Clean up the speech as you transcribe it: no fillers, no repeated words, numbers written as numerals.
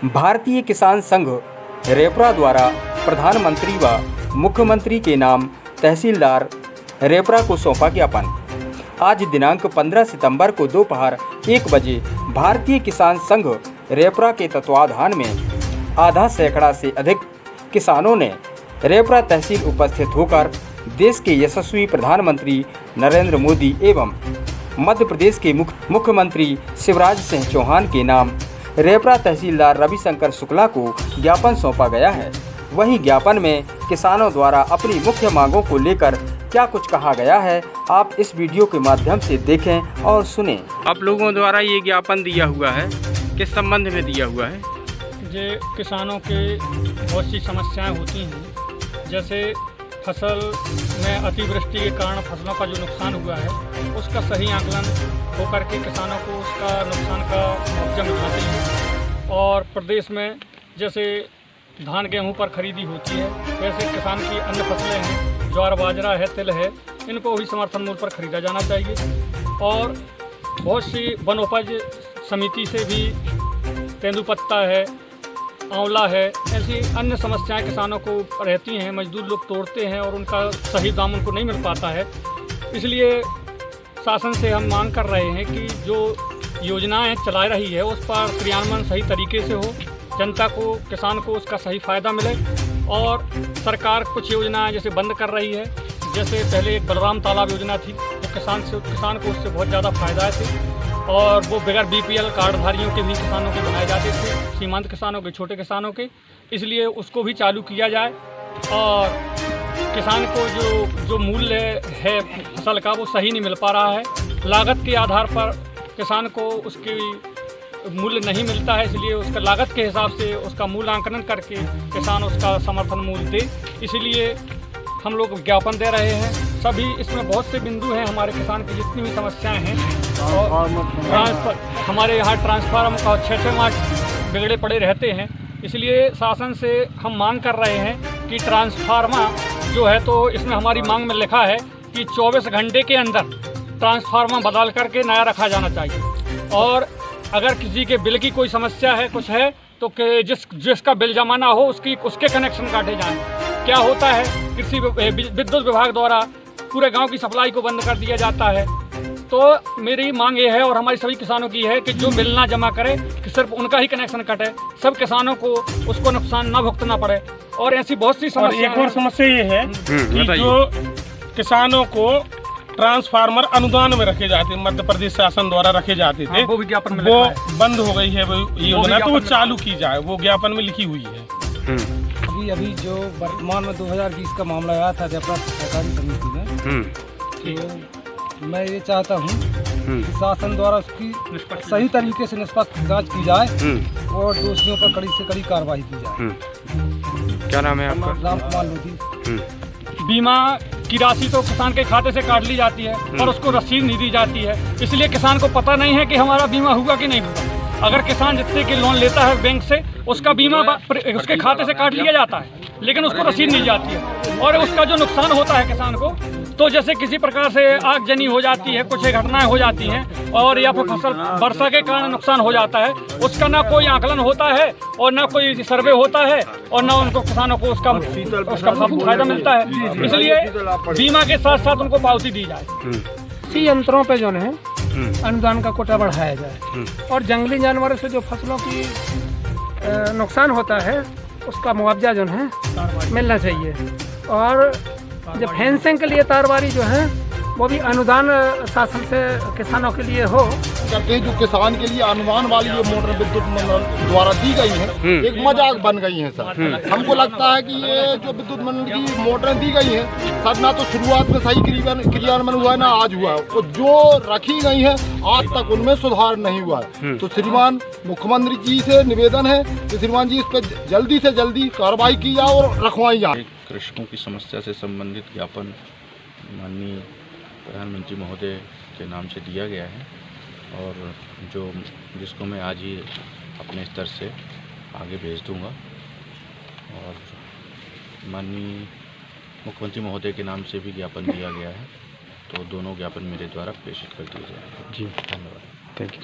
भारतीय किसान संघ रेपरा द्वारा प्रधानमंत्री व मुख्यमंत्री के नाम तहसीलदार रेपरा को सौंपा ज्ञापन। आज दिनांक 15 सितंबर को दोपहर 1 बजे भारतीय किसान संघ रेपरा के तत्वाधान में आधा सैकड़ा से अधिक किसानों ने रेपरा तहसील उपस्थित होकर देश के यशस्वी प्रधानमंत्री नरेंद्र मोदी एवं मध्य प्रदेश के मुख्यमंत्री शिवराज सिंह चौहान के नाम रेपरा तहसीलदार रविशंकर शुक्ला को ज्ञापन सौंपा गया है। वहीं ज्ञापन में किसानों द्वारा अपनी मुख्य मांगों को लेकर क्या कुछ कहा गया है, आप इस वीडियो के माध्यम से देखें और सुनें। आप लोगों द्वारा ये ज्ञापन दिया हुआ है, किस संबंध में दिया हुआ है? ये किसानों के बहुत सी समस्याएं होती हैं, जैसे फसल में अतिवृष्टि के कारण फसलों का जो नुकसान हुआ है उसका सही आकलन होकर के किसानों को उसका नुकसान का मुआवजा मिलना चाहिए। और प्रदेश में जैसे धान गेहूं पर खरीदी होती है, वैसे किसान की अन्य फसलें हैं, ज्वार बाजरा है, तिल है, इनको भी समर्थन मूल्य पर खरीदा जाना चाहिए। और बहुत सी वनोपज समिति से भी तेंदुपत्ता है, आंवला है, ऐसी अन्य समस्याएं किसानों को रहती हैं। मजदूर लोग तोड़ते हैं और उनका सही दाम उनको नहीं मिल पाता है। इसलिए शासन से हम मांग कर रहे हैं कि जो योजनाएं चला रही है उस पर क्रियान्वयन सही तरीके से हो, जनता को, किसान को उसका सही फ़ायदा मिले। और सरकार कुछ योजनाएं जैसे बंद कर रही है, जैसे पहले एक बलराम तालाब योजना थी, तो किसान को उससे बहुत ज़्यादा फ़ायदा थे और वो बगैर BPL कार्डधारियों के भी किसानों के बनाए जाते थे, सीमांत किसानों के, छोटे किसानों के। इसलिए उसको भी चालू किया जाए और किसान को जो मूल्य है फसल का वो सही नहीं मिल पा रहा है। लागत के आधार पर किसान को उसकी मूल्य नहीं मिलता है, इसलिए उसका लागत के हिसाब से उसका मूल्यांकन करके किसान उसका समर्थन मूल्य दे। इसलिए हम लोग विज्ञापन दे रहे हैं। सभी इसमें बहुत से बिंदु हैं, हमारे किसान की जितनी भी समस्याएं हैं। और हमारे यहाँ ट्रांसफार्मर का 6 मार्च बिगड़े पड़े रहते हैं, इसलिए शासन से हम मांग कर रहे हैं कि ट्रांसफार्मर जो है, तो इसमें हमारी मांग में लिखा है कि 24 घंटे के अंदर ट्रांसफार्मर बदल करके नया रखा जाना चाहिए। और अगर किसी के बिल की कोई समस्या है, कुछ है, तो जिसका बिल जमा ना हो उसके कनेक्शन काटे जाएँ। क्या होता है, कृषि विद्युत विभाग द्वारा पूरे गांव की सप्लाई को बंद कर दिया जाता है। तो मेरी मांग ये है और हमारी सभी किसानों की है कि जो बिल ना जमा करे कि सिर्फ उनका ही कनेक्शन कटे, सब किसानों को उसको नुकसान ना भुगतना पड़े। और ऐसी बहुत सी समस्या। एक और समस्या ये है कि जो किसानों को ट्रांसफार्मर अनुदान में रखे जाते, मध्य प्रदेश शासन द्वारा रखे जाते थे, वो विज्ञापन में वो बंद हो गई है वो योजना, तो वो चालू की जाए, वो ज्ञापन में लिखी हुई है। अभी जो वर्तमान में 2020 का मामला आया था रेपरा सहकारी समिति में, तो मैं ये चाहता हूँ कि शासन द्वारा उसकी सही तरीके से निष्पक्ष जांच की जाए और दोषियों पर कड़ी से कड़ी कार्रवाई की जाए। क्या नाम है आपका? राम कुमार लोधी। बीमा की राशि तो किसान के खाते से काट ली जाती है और उसको रसीद नहीं दी जाती है, इसलिए किसान को पता नहीं है कि हमारा बीमा हुआ कि नहीं हुआ। अगर किसान जितने के लोन लेता है बैंक से, उसका बीमा उसके खाते से काट लिया जाता है, लेकिन उसको रसीद नहीं जाती है। और उसका जो नुकसान होता है किसान को, तो जैसे किसी प्रकार से आगजनी हो जाती है, कुछ घटनाएं हो जाती हैं, और या फिर फसल वर्षा के कारण नुकसान हो जाता है, उसका ना कोई आकलन होता है और ना कोई सर्वे होता है और ना उनको किसानों को उसका फायदा मिलता है। इसलिए बीमा के साथ साथ उनको पावती दी जाए। कृषि यंत्रों पे जो है अनुदान का कोटा बढ़ाया जाए और जंगली जानवरों से जो फसलों की नुकसान होता है उसका मुआवजा जो है मिलना चाहिए। और जो फेंसिंग के लिए तारबारी जो है वो भी अनुदान शासन से किसानों के लिए हो। करते हैं जो किसान के लिए अनुदान वाली ये मोटर विद्युत मंडल द्वारा दी गई है, एक मजाक बन गई है सर। हमको लगता है कि ये जो विद्युत मंडल की मोटरें दी गई हैं सर, ना तो शुरुआत में सही क्रियान्वयन हुआ है, ना आज हुआ है। और जो रखी गई है आज तक उनमें सुधार नहीं हुआ है। तो श्रीमान मुख्यमंत्री जी से निवेदन है कि श्रीमान जी इस पर जल्दी से जल्दी कार्रवाई की जाए और रखवाई जाए। कृषकों की समस्या से संबंधित ज्ञापन माननीय प्रधानमंत्री महोदय के नाम से दिया गया है और जिसको मैं आज ही अपने स्तर से आगे भेज दूंगा और माननीय मुख्यमंत्री महोदय के नाम से भी ज्ञापन दिया गया है, तो दोनों ज्ञापन मेरे द्वारा प्रेषित कर दिए जाएंगे। जी, धन्यवाद। Thank you.